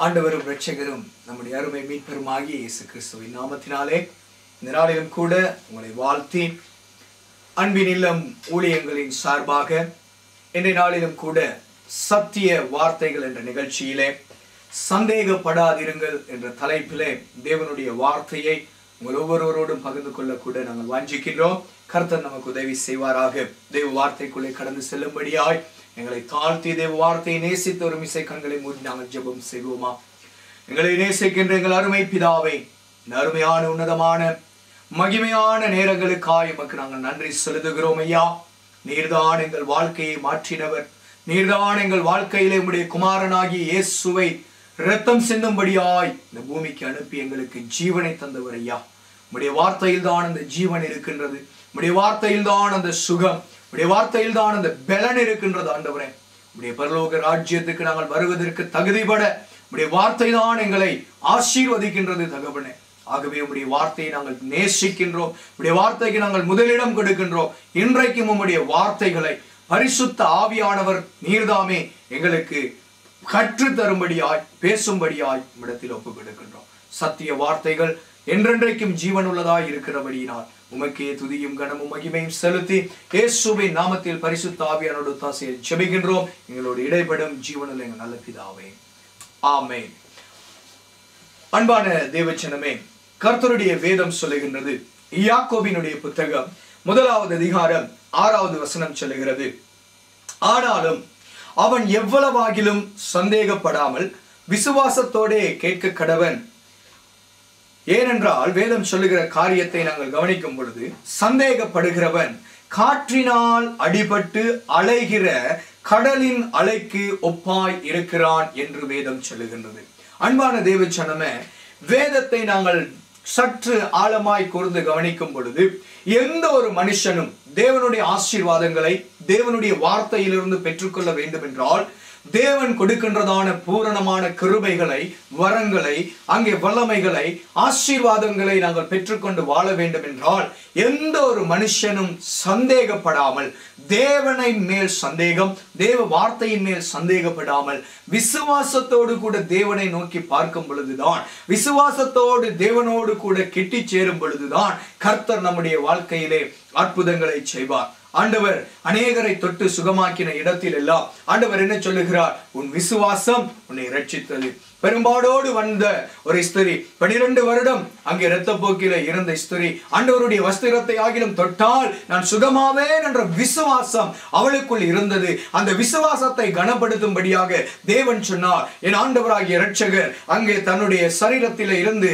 ஆண்டவரும் இரட்சகரும் நம்முடைய அருமை மீட்பெருமாகிய இயேசு கிறிஸ்துவின் நாமத்தினாலே இந்த நாளிலும் கூட உங்களை வாழ்த்தி அன்பின் இல்லம் ஊழியங்களின் சார்பாக இன்றைய நாளிலும் கூட சத்திய வார்த்தைகள் என்ற நிகழ்ச்சியிலே சந்தேகப்படாதிருங்கள் என்ற தலைப்பிலே தேவனுடைய வார்த்தையை உங்கள் ஒவ்வொருவரோடும் பகிர்ந்து கொள்ள கூட நாங்கள் வாஞ்சிக்கின்றோம். கர்த்தர் நமக்கு உதவி செய்வாராக. தேவ வார்த்தைக்குள்ளே கடந்து செல்லும்படியாய் எங்களை தாழ்த்தி தேவ வார்த்தையை நேசித்த ஒரு மிசை கண்களை மூடி நாங்கள் ஜெபம் செய்வோமா? எங்களை நேசிக்கின்ற எங்கள் அருமை பிதாவை, இந்த அருமையான உன்னதமான மகிமையான நேரங்களுக்காய் எமக்கு நாங்கள் நன்றி செலுத்துகிறோம். ஐயா, நீர்தான் எங்கள் வாழ்க்கையை மாற்றினவர். நீர்தான் எங்கள் வாழ்க்கையிலே உம்முடைய குமாரனாகிய இயேசுவை இரத்தம் சிந்தும்படியாய் இந்த பூமிக்கு அனுப்பி எங்களுக்கு ஜீவனை தந்தவர். ஐயா, உம்முடைய வார்த்தையில் தான் அந்த ஜீவன் இருக்கின்றது. உம்முடைய வார்த்தையில் தான் அந்த சுகம், உடைய வார்த்தையில் தான் அந்த பலன் இருக்கின்றது. ஆண்டவரே, உடைய பரலோக ராஜ்யத்துக்கு நாங்கள் வருவதற்கு தகுதிபட உடைய வார்த்தை தான் எங்களை ஆசீர்வதிக்கின்றது தகவனே. ஆகவே உடைய வார்த்தையை நாங்கள் நேசிக்கின்றோம். உடைய வார்த்தைக்கு நாங்கள் முதலிடம் கொடுக்கின்றோம். இன்றைக்கும் உம்முடைய வார்த்தைகளை பரிசுத்த ஆவியானவர் நீர்தாமே எங்களுக்கு கற்று தரும்படியாய் பேசும்படியாய் இடத்தில் ஒப்புக் கொடுக்கின்றோம். சத்திய வார்த்தைகள் என்றென்றைக்கும் ஜீவன் உள்ளதாய் இருக்கிறபடியினால் உமக்கே துதியும் கனமும் மகிமையும் செலுத்தி இயேசுவின் நாமத்தில் பரிசுத்த ஆவியானோடு தாசையை ஜெபிக்கின்றோம். எங்களோடு இடைப்படும் ஜீவனில் எங்கள் நல்ல பிதாவே, ஆமென். அன்பான தேவச்சனமே, கர்த்தருடைய வேதம் சொல்லுகின்றது. யாக்கோபினுடைய புத்தகம் 1வது அதிகாரம் 6வது வசனம் சொல்லுகிறது, ஆனாலும் அவன் எவ்வளவாகிலும் சந்தேகப்படாமல் விசுவாசத்தோடே கேட்க கடவன். ஏனென்றால் வேதம் சொல்லுகிற காரியத்தை நாங்கள் கவனிக்கும் பொழுது, சந்தேகப்படுகிறவன் காற்றினால் அடிபட்டு அலைகிற கடலின் அலைக்கு ஒப்பாய் இருக்கிறான் என்று வேதம் சொல்லுகின்றது. அன்பான தேவச்சனமே, வேதத்தை நாங்கள் சற்று ஆழமாய் கூர்ந்து கவனிக்கும் பொழுது, எந்த ஒரு மனுஷனும் தேவனுடைய ஆசீர்வாதங்களை தேவனுடைய வார்த்தையிலிருந்து பெற்றுக்கொள்ள வேண்டும் என்றால், தேவன் கொடுக்கின்றதான பூரணமான கிருபைகளை, வரங்களை, அங்கே வல்லமைகளை, ஆசீர்வாதங்களை நாங்கள் பெற்றுக்கொண்டு வாழ வேண்டும் என்றால், எந்த ஒரு மனுஷனும் சந்தேகப்படாமல், தேவனை மேல் சந்தேகம், தேவ வார்த்தையின் மேல் சந்தேகப்படாமல் விசுவாசத்தோடு கூட தேவனை நோக்கி பார்க்கும் பொழுதுதான், விசுவாசத்தோடு தேவனோடு கூட கிட்டி சேரும் பொழுதுதான் கர்த்தர் நம்முடைய வாழ்க்கையிலே அற்புதங்களை செய்வார். ஆண்டவர் அநேகரை தொட்டு சுகமாக்கின இடத்தில் எல்லாம் ஆண்டவர் என்ன சொல்லுகிறார்? உன் விசுவாசம் உன்னை இரட்சித்தது. பெரும்பாடோடு வந்த ஒரு ஸ்திரீ, 12 வருடம் அங்கே இரத்த போக்கில இருந்த ஸ்திரீ, ஆண்டவருடைய வஸ்திரத்தை ஆகிலும் தொட்டால் நான் சுகமாவேன் என்ற விசுவாசம் அவளுக்குள் இருந்தது. அந்த விசுவாசத்தை கனப்படுத்தும்படியாக தேவன் சொன்னார், என் ஆண்டவராகிய இரட்சகர் அங்கே தன்னுடைய சரீரத்தில இருந்து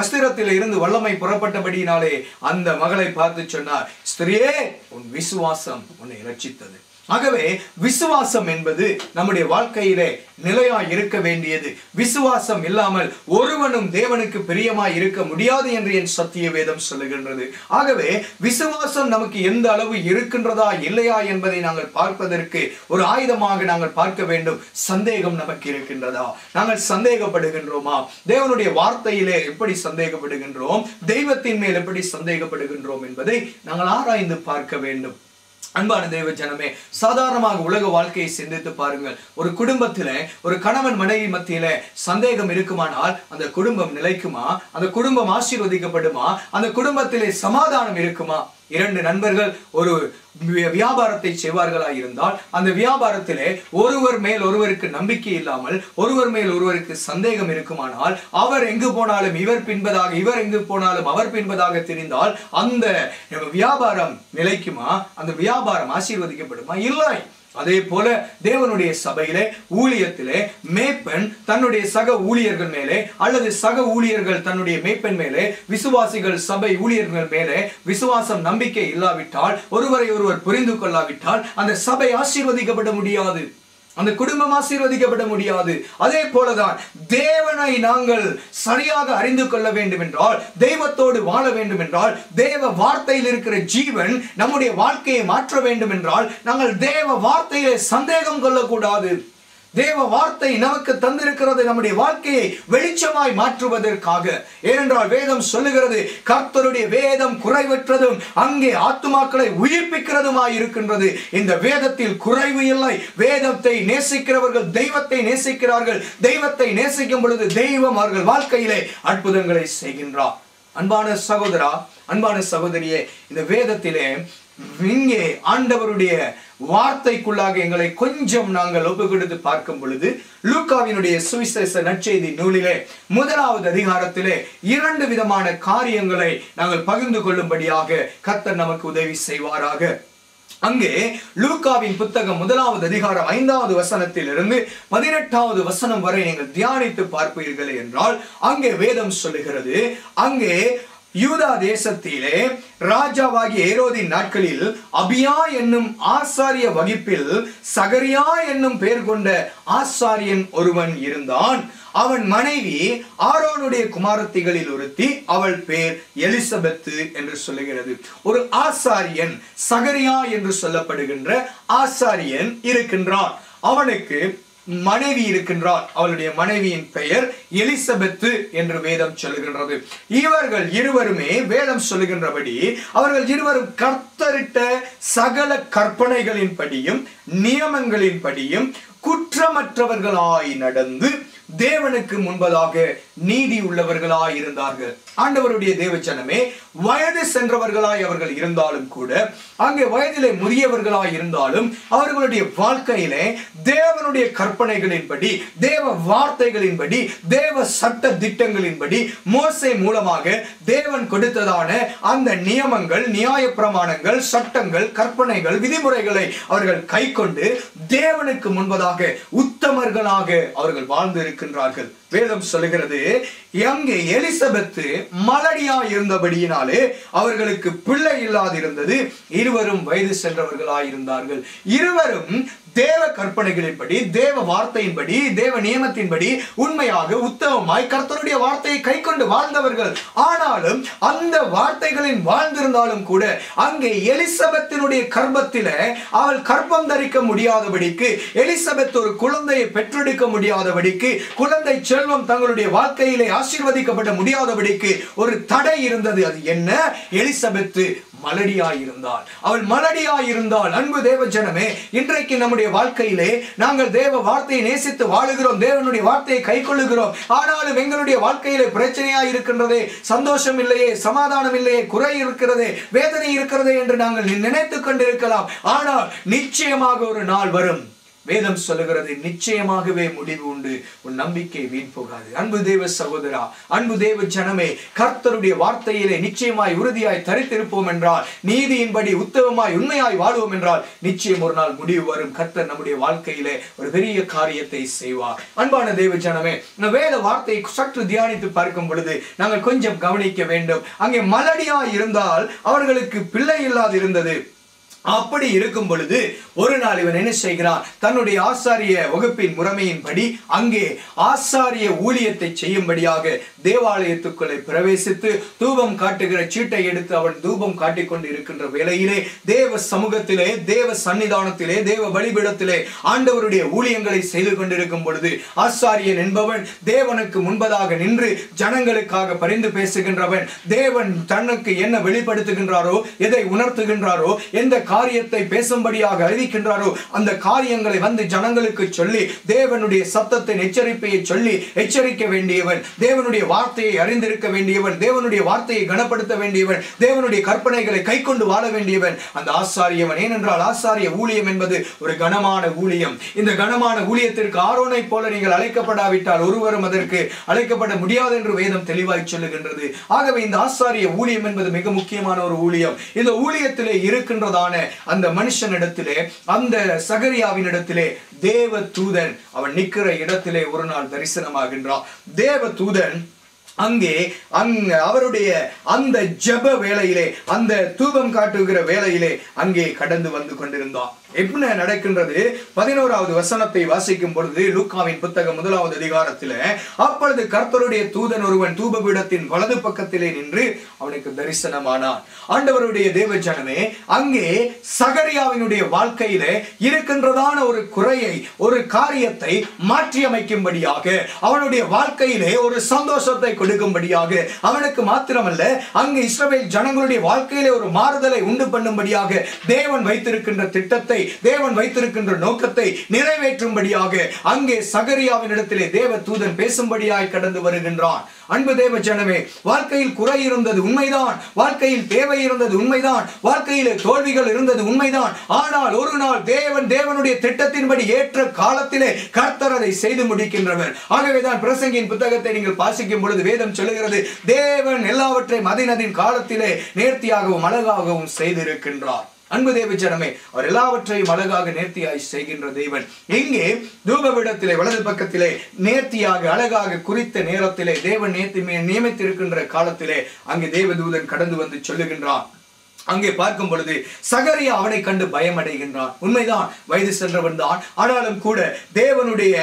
வஸ்திரத்தில இருந்து வல்லமை புறப்பட்டபடியினாலே அந்த மகளை பார்த்து சொன்னார், ஸ்திரியே, உன் விசுவாசம் உன்னை இரட்சித்தது. ஆகவே விசுவாசம் என்பது நம்முடைய வாழ்க்கையிலே நிலையாய் இருக்க வேண்டியது. விசுவாசம் இல்லாமல் ஒருவனும் தேவனுக்கு பிரியமாய் இருக்க முடியாது என்று என் சத்திய வேதம் சொல்லுகின்றது. ஆகவே விசுவாசம் நமக்கு எந்த அளவு இருக்கின்றதா இல்லையா என்பதை நாங்கள் பார்ப்பதற்கு ஒரு ஆயுதமாக நாங்கள் பார்க்க வேண்டும். சந்தேகம் நமக்கு இருக்கின்றதா? நாங்கள் சந்தேகப்படுகின்றோமா? தேவனுடைய வார்த்தையிலே எப்படி சந்தேகப்படுகின்றோம்? தெய்வத்தின் மேல் எப்படி சந்தேகப்படுகின்றோம் என்பதை நாங்கள் ஆராய்ந்து பார்க்க வேண்டும். அன்பான தேவ ஜனமே, சாதாரணமாக உலக வாழ்க்கையை சிந்தித்து பாருங்கள். ஒரு குடும்பத்தில ஒரு கணவன் மனைவி மத்தியில சந்தேகம் இருக்குமானால் அந்த குடும்பம் நிலைக்குமா? அந்த குடும்பம் ஆசீர்வதிக்கப்படுமா? அந்த குடும்பத்திலே சமாதானம் இருக்குமா? 2 நண்பர்கள் ஒரு வியாபாரத்தை செய்வார்களா இருந்தால், அந்த வியாபாரத்திலே ஒருவர் மேல் ஒருவருக்கு நம்பிக்கை இல்லாமல், ஒருவர் மேல் ஒருவருக்கு சந்தேகம் இருக்குமானால், அவர் எங்கு போனாலும் இவர் பின்பதாக, இவர் எங்கு போனாலும் அவர் பின்பதாக தெரிந்தால் அந்த வியாபாரம் நிலைக்குமா? அந்த வியாபாரம் ஆசீர்வதிக்கப்படுமா? இல்லை. அதே போல தேவனுடைய சபையிலே, ஊழியத்திலே மேய்ப்பன் தன்னுடைய சக ஊழியர்கள் மேலே, அல்லது சக ஊழியர்கள் தன்னுடைய மேய்ப்பன் மேலே, விசுவாசிகள் சபை ஊழியர்கள் மேலே விசுவாசம் நம்பிக்கை இல்லாவிட்டால், ஒருவரை ஒருவர் புரிந்து கொள்ளாவிட்டால் அந்த சபை ஆசீர்வதிக்கப்பட முடியாது, அந்த குடும்பம் ஆசீர்வதிக்கப்பட முடியாது. அதே போலதான் தேவனை நாங்கள் சரியாக அறிந்து கொள்ள வேண்டும் என்றால், தெய்வத்தோடு வாழ வேண்டும் என்றால், தேவ வார்த்தையில் இருக்கிற ஜீவன் நம்முடைய வாழ்க்கையை மாற்ற வேண்டும் என்றால், நாங்கள் தேவ வார்த்தையிலே சந்தேகம் கொள்ளக்கூடாது. தேவ வார்த்தை நமக்கு தந்திருக்கிறது நம்முடைய வாழ்க்கையை வெளிச்சமாய் மாற்றுவதற்காக. ஏனென்றால் வேதம் சொல்லுகிறது, கர்த்தருடைய வேதம் குறைவற்றதும் அங்கே ஆத்துமாக்களை உயிர்ப்பிக்கிறதுமாய் இருக்கின்றது. இந்த வேதத்தில் குறைவு இல்லை. வேதத்தை நேசிக்கிறவர்கள் தெய்வத்தை நேசிக்கிறார்கள். தெய்வத்தை நேசிக்கும் பொழுது தெய்வம் அவர்கள் வாழ்க்கையிலே அற்புதங்களை செய்கின்றார். அன்பான சகோதரா, அன்பான சகோதரியே, இந்த வேதத்திலே இங்கே ஆண்டவருடைய வார்த்தைக்குள்ளாக எங்களை கொஞ்சம் நாங்கள் ஒப்பு கொடுத்து பார்க்கும் பொழுது, லூக்காவினுடைய சுவிசேஷ நற்செய்தி நூலிலே 1வது அதிகாரத்திலே 2 விதமான காரியங்களை நாங்கள் பகிர்ந்து கொள்ளும்படியாக கர்த்தர் நமக்கு உதவி செய்வாராக. அங்கே லூக்காவின் புத்தகம் 1வது அதிகாரம் 5வது வசனத்திலிருந்து 18வது வசனம் வரை நீங்கள் தியானித்து பார்ப்பீர்கள் என்றால், அங்கே வேதம் சொல்லுகிறது, அங்கே யூதா தேசத்திலே ராஜாவாகிய ஏரோதின் நாட்களில் அபியா என்னும் ஆசாரிய வகிப்பில் சகரியா என்னும் பெயர் கொண்ட ஆசாரியன் ஒருவன் இருந்தான். அவன் மனைவி ஆரோனுடைய குமாரத்திகளில் ஒருத்தி, அவள் பேர் எலிசபெத்து என்று சொல்லுகிறது. ஒரு ஆசாரியன், சகரியா என்று சொல்லப்படுகின்ற ஆசாரியன் இருக்கின்றான். அவனுக்கு மனைவி இருக்கின்றார். அவளுடைய மனைவியின் பெயர் எலிசபெத்து என்று வேதம் சொல்லுகின்றது. இவர்கள் இருவருமே வேதம் சொல்லுகின்றபடி அவர்கள் இருவரும் கர்த்தரிட்ட சகல கற்பனைகளின் படியும் நியமங்களின் படியும் குற்றமற்றவர்களாய் நடந்து தேவனுக்கு முன்பதாக நீதி உள்ளவர்களாய் இருந்தார்கள். ஆண்டவருடைய தேவஜனமே, வயது சென்றவர்களாய் அவர்கள் இருந்தாலும் கூட, அங்கே வயதிலே முதியவர்களாய் இருந்தாலும் அவர்களுடைய வாழ்க்கையிலே தேவனுடைய கற்பனைகளின்படி, தேவ வார்த்தைகளின்படி, தேவ சட்ட திட்டங்களின்படி மோசே மூலமாக தேவன் கொடுத்ததான அந்த நியமங்கள், நியாய பிரமாணங்கள், சட்டங்கள், கற்பனைகள், விதிமுறைகளை அவர்கள் கை கொண்டு தேவனுக்கு முன்பதாக உத்தமர்களாக அவர்கள் வாழ்ந்து இருக்கின்றார்கள். வேதம் சொல்லுகிறது, அங்கே எலிசபெத்து மலடியா இருந்தபடியினாலே அவர்களுக்கு பிள்ளை இல்லாதிருந்தது. இருவரும் வயது சென்றவர்களாய் இருந்தார்கள். இருவரும் தேவ கற்பனைகளின்படி, தேவ வார்த்தையின்படி, தேவ நியமத்தின்படி உண்மையாக உத்தமமாய் கர்த்தருடைய வார்த்தையை கை கொண்டு வாழ்ந்தவர்கள். ஆனாலும் அந்த வார்த்தைகளின் வாழ்ந்திருந்தாலும் கூட அங்கே எலிசபெத்தினுடைய கர்ப்பத்தில அவள் கர்ப்பம் தரிக்க முடியாதபடிக்கு, எலிசபெத் ஒரு குழந்தையை பெற்றெடுக்க முடியாதபடிக்கு, குழந்தை செல்வம் தங்களுடைய வாழ்க்கையிலே ஆசீர்வதிக்கப்பட முடியாதபடிக்கு ஒரு தடை இருந்தது. அது என்ன? எலிசபெத்து மலடியாயிருந்தாள். அவள் மலடியாயிருந்தாள். அன்பு தேவ ஜனமே, இன்றைக்கு நம்முடைய வாழ்க்கையிலே நாங்கள் தேவ வார்த்தையை நேசித்து வாழுகிறோம், தேவனுடைய வார்த்தையை கை கொள்ளுகிறோம். ஆனாலும் எங்களுடைய வாழ்க்கையிலே பிரச்சனையாய் இருக்கின்றதே, சந்தோஷம் இல்லையே, சமாதானம் இல்லையே, குறை இருக்கிறதே, வேதனை இருக்கிறதே என்று நாங்கள் நினைத்துக் கொண்டிருக்கலாம். ஆனால் நிச்சயமாக ஒரு நாள் வரும். வேதம் சொல்லுகிறது, நிச்சயமாகவே முடிவு உண்டு, உன் நம்பிக்கை வீண் போகாது. அன்பு தேவ சகோதரா, அன்பு தேவ ஜனமே, கர்த்தருடைய வார்த்தையிலே நிச்சயமாய் உறுதியாய் தரித்திருப்போம் என்றால், நீதியின்படி உத்தமமாய் உண்மையாய் வாழ்வோம் என்றால், நிச்சயம் ஒரு நாள் முடிவு வரும். கர்த்தர் நம்முடைய வாழ்க்கையிலே ஒரு பெரிய காரியத்தை செய்வார். அன்பான தேவ ஜனமே, வேத வார்த்தையை சற்று தியானித்து பார்க்கும் பொழுது நாங்கள் கொஞ்சம் கவனிக்க வேண்டும். அங்கே மலடியாய் இருந்தால் அவர்களுக்கு பிள்ளை இல்லாது இருந்தது. அப்படி இருக்கும் பொழுது ஒரு நாள் இவன் என்ன செய்கிறான்? தன்னுடைய ஆசாரிய வகுப்பின் முறைமையின்படி அங்கே ஆசாரிய ஊழியத்தை செய்யும்படியாக தேவாலயத்துக்குள்ளே பிரவேசித்து தூபம் காட்டுகிற சீட்டை எடுத்து அவன் தூபம் காட்டிக் கொண்டு இருக்கின்ற வேளையிலே தேவ சமூகத்திலே, தேவ சன்னிதானத்திலே, தேவ பலிபீடத்திலே ஆண்டவருடைய ஊழியங்களை செய்து கொண்டிருக்கும் பொழுது ஆசாரியன் என்பவன் தேவனுக்கு முன்பதாக நின்று ஜனங்களுக்காக பரிந்து பேசுகின்றவன். தேவன் தனக்கு என்ன வெளிப்படுத்துகின்றாரோ, எதை உணர்த்துகின்றாரோ, எந்த காரியத்தை பேசும்படியாக அறிவிக்கின்றாரோ அந்த காரியங்களை வந்து ஜனங்களுக்கு சொல்லி தேவனுடைய சத்தத்தின் எச்சரிப்பையை சொல்லி எச்சரிக்க வேண்டியவன், தேவனுடைய வார்த்தையை அறிந்திருக்க வேண்டியவன், தேவனுடைய வார்த்தையை கனப்படுத்த வேண்டியவன், தேவனுடைய கற்பனைகளை கை கொண்டு வாழ வேண்டியவன் அந்த ஆசாரியவன். ஏனென்றால் ஆசாரிய ஊழியம் என்பது ஒரு கனமான ஊழியம். இந்த கனமான ஊழியத்திற்கு ஆரோனை போல நீங்கள் அழைக்கப்படாவிட்டால் ஒருவரும் அதற்கு அழைக்கப்பட முடியாது என்று வேதம் தெளிவாய் சொல்லுகின்றது. ஆகவே இந்த ஆசாரிய ஊழியம் என்பது மிக முக்கியமான ஒரு ஊழியம். இந்த ஊழியத்திலே இருக்கின்றதான அந்த மனுஷனிடத்திலே, அந்த சகரியாவின் இடத்திலே தேவ தூதன் அவன் நிற்கிற இடத்திலே ஒரு நாள் தரிசனமாகின்றான். தேவ தூதன் அங்கே அவருடைய அந்த ஜெப வேளையிலே, அந்த தூபம் காட்டுகிற வேளையிலே அங்கே கடந்து வந்து கொண்டிருந்தான். என்ன நடக்கின்றது? 11வது வசனத்தை வாசிக்கும் பொழுது லூக்காவின் புத்தகம் 1வது அதிகாரத்தில், அப்பொழுது கர்த்தருடைய தூதன் ஒருவன் தூபபீடத்தின் வலது பக்கத்திலே நின்று அவனுக்கு தரிசனமானான். ஆண்டவருடைய தேவஜனமே, அங்கே சகரியாவினுடைய வாழ்க்கையிலே இருக்கின்றதான ஒரு குறையை, ஒரு காரியத்தை மாற்றி அமைக்கும்படியாக, அவனுடைய வாழ்க்கையிலே ஒரு சந்தோஷத்தை கொடுக்கும்படியாக, அவனுக்கு மாத்திரமல்ல அங்கு இஸ்ரவேல் ஜனங்களுடைய வாழ்க்கையிலே ஒரு மாறுதலை உண்டு பண்ணும்படியாக தேவன் வைத்திருக்கின்ற திட்டத்தை, தேவன் வைத்திருக்கின்ற நோக்கத்தை நிறைவேற்றும்படியாக அங்கே சகரியாவின் இடத்திலே தேவ தூதன் பேசும்படியாய் கடந்து வருகின்றான். அன்பு தேவ ஜனமே, வாழ்க்கையில் குறை இருந்தது உண்மைதான், வாழ்க்கையில் தேவை இருந்தது உண்மைதான், வாழ்க்கையிலே தோல்விகள் இருந்தது உண்மைதான். ஆனால் ஒரு நாள் தேவனுடைய திட்டத்தின்படி ஏற்ற காலத்திலே கர்த்தர் அதை செய்து முடிக்கின்றவர். ஆகவேதான் பிரசங்கியின் புத்தகத்தை நீங்கள் வாசிக்கும் பொழுது வேதம் சொல்லுகிறது, தேவன் எல்லாவற்றையும் அதின் காலத்திலே நேர்த்தியாகவும் அழகாகவும் செய்திருக்கின்றார். அன்பு தேவ ஜனமே, அவர் எல்லாவற்றையும் அழகாக நேர்த்தியாய் செய்கின்ற தேவன். இங்கே தூபபீடத்திலே வலது பக்கத்திலே நேர்த்தியாக அழகாக குறித்த நேரத்திலே தேவன் நியமித்திருக்கின்ற காலத்திலே அங்கே தேவதூதன் கடந்து வந்து சொல்லுகின்றான். அங்கே பார்க்கும் பொழுது சகரியா அவனை கண்டு பயமடைகின்றான். உண்மைதான், வயது சென்றவன் தான். ஆனாலும் கூட தேவனுடைய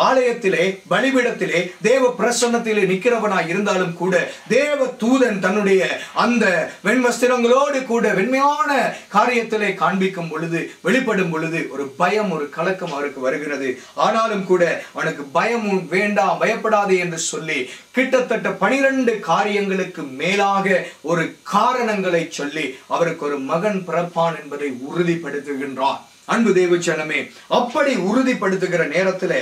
ஆலயத்திலே, பலிபீடத்திலே, தேவ பிரசன்னத்திலே நிற்கிறவனாய் இருந்தாலும் கூட தேவ தூதன் தன்னுடைய அந்த வெண்வஸ்திரங்களோடு கூட வெண்மையான காரியத்திலே காண்பிக்கும் பொழுது, வெளிப்படும் பொழுது ஒரு பயம், ஒரு கலக்கம் அவருக்கு வருகிறது. ஆனாலும் கூட அவனுக்கு பயம் வேண்டாம், பயப்படாதே என்று சொல்லி கிட்டத்தட்ட 12 காரியங்களுக்கு மேலாக ஒரு காரணங்களை சொல்லி அவருக்கு ஒரு மகன் பிறப்பான் என்பதை உறுதிப்படுத்துகின்றான். அன்பு தேவ ஜனமே, அப்படி உறுதிப்படுத்துகிற நேரத்திலே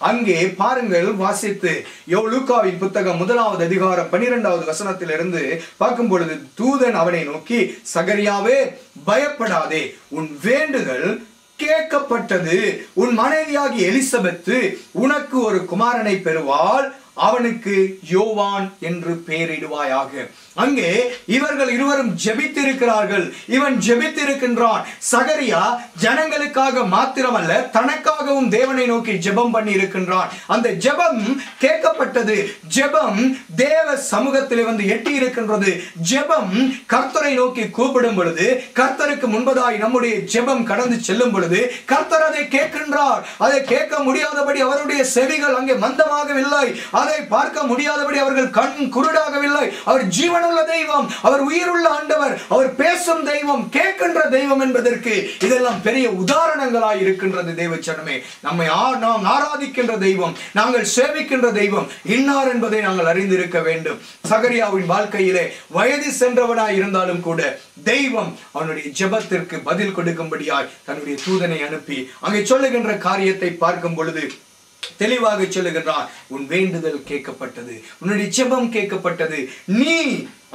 அங்கே பாருங்கள், வாசித்து லூக்காவின் புத்தகம் 1வது அதிகாரம் 12வது வசனத்திலிருந்து பார்க்கும் பொழுது தூதன் அவனை நோக்கி, சகரியாவே பயப்படாதே, உன் வேண்டுதல் கேட்கப்பட்டது, உன் மனைவியாகி எலிசபெத்து உனக்கு ஒரு குமாரனை பெறுவாள், அவனுக்கு யோவான் என்று பெயரிடுவாயாக. அங்கே இவர்கள் இருவரும் ஜெபித்திருக்கிறார்கள். இவன் ஜெபித்திருக்கின்றான். சகரியா ஜனங்களுக்காக மாத்திரமல்ல, தனக்காகவும் தேவனை நோக்கி ஜெபம் பண்ணி இருக்கின்றான். அந்த ஜெபம் கேட்கப்பட்டது. ஜெபம் தேவ சமூகத்தில் வந்து எட்டி இருக்கின்றது. ஜெபம் கர்த்தரை நோக்கி கூப்பிடும் பொழுது, கர்த்தருக்கு முன்பதாய் நம்முடைய ஜெபம் கடந்து செல்லும் பொழுது கர்த்தர் அதை கேட்கின்றார். அதை கேட்க முடியாதபடி அவருடைய செவிகள் அங்கே மந்தமாகவில்லை, அதை பார்க்க முடியாதபடி அவர்கள் கண் குருடாகவில்லை. அவர் ஜீவனுள்ள தெய்வம், அவர் உயிருள்ள ஆண்டவர், அவர் பேசும் தெய்வம், கேட்கின்ற தெய்வம் என்பதற்கு இதெல்லாம் பெரிய உதாரணங்களாய் இருக்கின்றது. தேவச்சனமே, நாம் ஆராதிக்கின்ற தெய்வம், நாங்கள் சேவிக்கின்ற தெய்வம் இன்னார் என்பதை நாங்கள் அறிந்திருக்க வேண்டும். சகரியாவின் வாழ்க்கையிலே வயது சென்றவனாய் இருந்தாலும் கூட தெய்வம் அவனுடைய ஜெபத்திற்கு பதில் கொடுக்கும்படியாய் தன்னுடைய தூதனை அனுப்பி அங்கே சொல்லுகின்ற காரியத்தை பார்க்கும் பொழுது தெளிவாக சொல்லுகின்றான், உன் வேண்டுதல் கேட்கப்பட்டது, உன்னுடைய ஜெபம் கேட்கப்பட்டது, நீ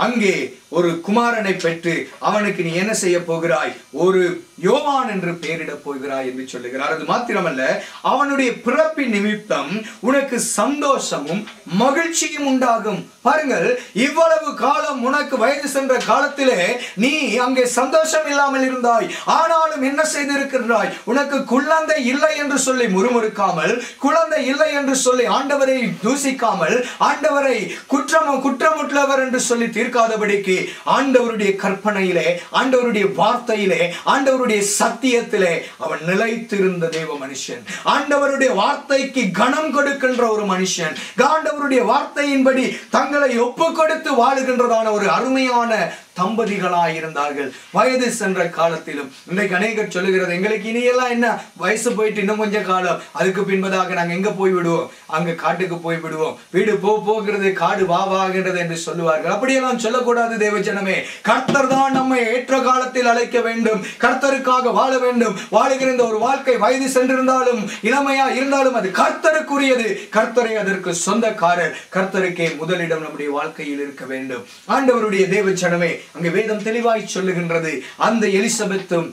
அங்கே ஒரு குமாரனை பெற்று அவனுக்கு நீ என்ன செய்ய போகிறாய், ஒரு யோவான் என்று பெயரிட போகிறாய் என்று சொல்லுகிறார். அது மாத்திரமல்ல, அவனுடைய பிறப்பின் நிமித்தம் உனக்கு சந்தோஷமும் மகிழ்ச்சியும் உண்டாகும். பாருங்கள், இவ்வளவு காலம் உனக்கு வயது சென்ற காலத்திலே நீ அங்கே சந்தோஷம் இல்லாமல் இருந்தாய். ஆனாலும் என்ன செய்திருக்கிறாய், உனக்கு குழந்தை இல்லை என்று சொல்லி முறுமுறுக்காமல், குழந்தை இல்லை என்று சொல்லி ஆண்டவரை தூசிக்காமல், ஆண்டவரை குற்றமுற்றவர் என்று சொல்லி தீர்க்காதபடிக்கு ஆண்டவருடைய கற்பனையிலே, ஆண்டவருடைய வார்த்தையிலே, ஆண்டவருடைய சத்தியத்திலே அவன் நிலைத்திருந்த தேவ மனுஷன், ஆண்டவருடைய வார்த்தைக்கு கனம் கொடுக்கின்ற ஒரு மனுஷன், ஆண்டவருடைய வார்த்தையின்படி தங்களை ஒப்பு கொடுத்து வாழுகின்றதான ஒரு அருமையான தம்பதிகளாய் இருந்தார்கள். வயது சென்ற காலத்திலும் இன்றைக்கு அநேகர் சொல்லுகிறது, எங்களுக்கு இனியெல்லாம் என்ன, வயசு போயிட்டு இன்னும் கொஞ்சம் காலம், அதுக்கு பின்பதாக நாங்க எங்க போய் விடுவோம், அங்க காட்டுக்கு போய் விடுவோம், வீடு போகிறது, காடு வாவாகிறது என்று சொல்லுவார்கள். அப்படியெல்லாம் சொல்லக்கூடாது தேவஜனமே. கர்த்தர் தான் நம்மை ஏற்ற காலத்தில் அழைக்க வேண்டும், கர்த்தருக்காக வாழ வேண்டும். வாழுகிற இந்த ஒரு வாழ்க்கை வயது சென்றிருந்தாலும் இளமையா இருந்தாலும் அது கர்த்தருக்குரியது. கர்த்தரை அதற்கு சொந்தக்காரர். கர்த்தருக்கே முதலிடம் நம்முடைய வாழ்க்கையில் இருக்க வேண்டும். ஆண்டவருடைய தேவஜனமே, அங்கே வேதம் தெளிவாய் சொல்லுகின்றது, அந்த எலிசபெத்தும்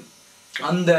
அந்த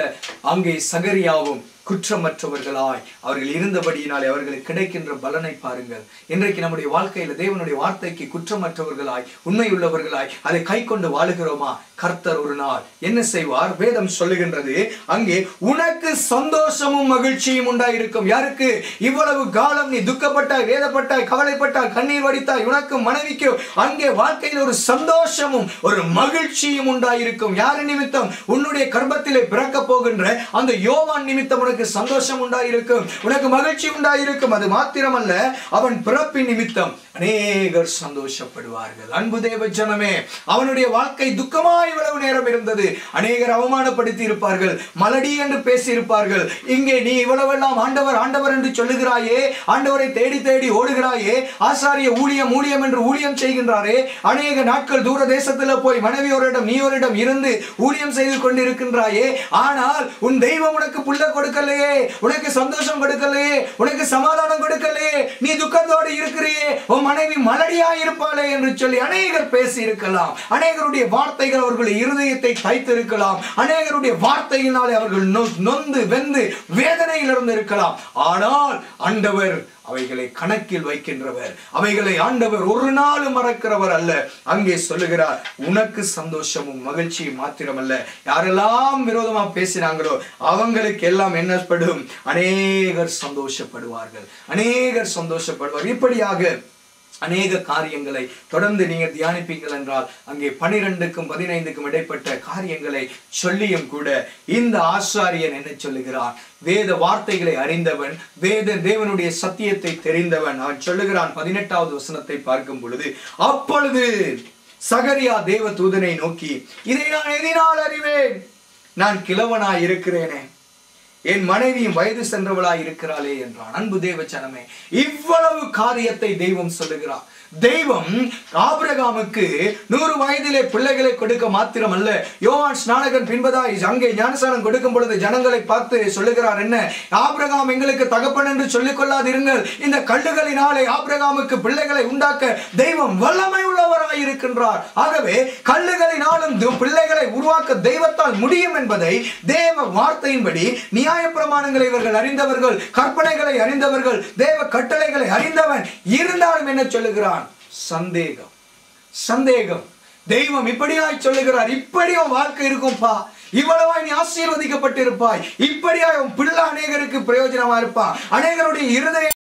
அங்கே சகரியாவும் குற்றமற்றவர்களாய் அவர்கள் இருந்தபடியினாலே அவர்களுக்கு கிடைக்கின்ற பலனை பாருங்கள். இன்றைக்கு நம்முடைய வாழ்க்கையில தேவனுடைய வார்த்தைக்கு குற்றமற்றவர்களாய் உண்மையுள்ளவர்களாய் அதை கை கொண்டு வாழுகிறோமா? கர்த்தர் ஒரு நாள் என்ன செய்வார்? வேதம் சொல்லுகின்றது, அங்கே உனக்கு சந்தோஷமும் மகிழ்ச்சியும் உண்டாயிருக்கும். யாருக்கு? இவ்வளவு காலம் நீ துக்கப்பட்டாய், வேதப்பட்டாய், கவலைப்பட்டாய், கண்ணீர் வடித்தாய், உனக்கு மனைவிக்கு அங்கே வாழ்க்கையில் ஒரு சந்தோஷமும் ஒரு மகிழ்ச்சியும் உண்டாயிருக்கும். யாரு நிமித்தம்? உன்னுடைய கர்ப்பத்திலே பிறக்க போகின்ற அந்த யோவான் நிமித்தம் உனக்கு சந்தோஷம் உண்டாயிருக்கும், உனக்கு மகிழ்ச்சி உண்டாயிருக்கும். அது மாத்திரமல்ல, அவன் பிறப்பின் நிமித்தம் அநேகர் சந்தோஷப்படுவார்கள். அன்பு தேவ ஜனமே, அவனுடைய வாழ்க்கை துக்கமாய் இவ்வளவு நேரம் இருந்தது. அநேகர் அவமானப்படுத்தி இருப்பார்கள், மலடி என்று பேசி இருப்பார்கள். இங்கே நீ இவ்வளவெல்லாம் ஆண்டவர் ஆண்டவர் என்று சொல்லுகிறாயே, ஆண்டவரை தேடி தேடி ஓடுகிறாயே, ஆசாரிய ஊழியம் ஊழியம் என்று ஊழியம் செய்கின்றாரே, அநேக நாட்கள் தூர தேசத்தில் போய் மனைவியோரிடம் நீயோரிடம் இருந்து ஊழியம் செய்து கொண்டிருக்கின்றாயே, ஆனால் உன் தெய்வம் உனக்கு புள்ள கொடுக்கலையே, உனக்கு சந்தோஷம் கொடுக்கலையே, உனக்கு சமாதானம் கொடுக்கலையே, நீ துக்கத்தோடு இருக்கிறியே, உன் மனைவி மலடியா இருப்பாளே என்று சொல்லி அநேகர் பேசி இருக்கலாம். அநேகருடைய வார்த்தைகள் அவர்களுடைய இருதயத்தை தைத்திருக்கலாம். அநேகருடைய வார்த்தையினாலே அவர்கள் நொந்து வெந்து வேதனையில் இருந்து இருக்கலாம். ஆனால் ஆண்டவர் அவைகளை கணக்கில் வைக்கின்றவர், அவைகளை ஆண்டவர் ஒரு நாளும் மறக்கிறவர் அல்ல. அங்கே சொல்லுகிறார், உனக்கு சந்தோஷமும் மகிழ்ச்சியும் மாத்திரமல்ல, யாரெல்லாம் விரோதமா பேசினாங்களோ அவங்களுக்கு எல்லாம் என்னப்படும்? அநேகர் சந்தோஷப்படுவார்கள், அநேகர் சந்தோஷப்படுவார். இப்படியாக அநேக காரியங்களை தொடர்ந்து நீங்க தியானிப்பீங்கள் என்றால் அங்கே 12க்கும் 15க்கும் இடைப்பட்ட காரியங்களை சொல்லியும் கூட இந்த ஆசாரியன் என்ன சொல்லுகிறான்? வேத வார்த்தைகளை அறிந்தவன், தேவனுடைய சத்தியத்தை தெரிந்தவன். அவன் சொல்லுகிறான் 18வது வசனத்தை பார்க்கும் பொழுது, அப்பொழுது சகரியா தேவ தூதனை நோக்கி, இதை நான் எதினால் அறிவேன்? நான் கிழவனாய் இருக்கிறேனே, என் மனைவியும் வயது சென்றவளாய் இருக்கிறாளே என்றான். அன்பு தேவ ஜனமே, இவ்வளவு காரியத்தை தெய்வம் சொல்லுகிறார். தெய்வம் ஆபிரகாமுக்கு 100 வயதிலே பிள்ளைகளை கொடுக்க மாத்திரமல்ல, யோவான் ஸ்நானகன் பின்பதாய் அங்கே ஞானஸ்நானம் கொடுக்கும் பொழுது ஜனங்களை பார்த்து சொல்லுகிறார், என்ன? ஆபிரகாம் எங்களுக்கு தகப்பன் என்று சொல்லிக் கொள்ளாதிருங்கள், இந்த கல்லுகளினாலே ஆபிரகாமுக்கு பிள்ளைகளை உண்டாக்க தெய்வம் வல்லமை உள்ளவராய் இருக்கின்றார். ஆகவே கல்லுகளினாலும் பிள்ளைகளை உருவாக்க தெய்வத்தால் முடியும் என்பதை தேவ வார்த்தையின்படி நியாய பிரமாணங்களை இவர்கள் அறிந்தவர்கள், கற்பனைகளை அறிந்தவர்கள், தேவ கட்டளைகளை அறிந்தவன் இருந்தாலும் என்ன சொல்லுகிறான்? சந்தேகம், சந்தேகம். தெய்வம் இப்படியாய் சொல்லுகிறார், இப்படி உன் வாழ்க்கை இருக்கும்பா, இவ்வளவாய் நீ ஆசீர்வதிக்கப்பட்டிருப்பாய், இப்படியாய் உன் பிள்ளை அநேகருக்கு பிரயோஜனமா இருப்பான், அநேகருடைய இருதய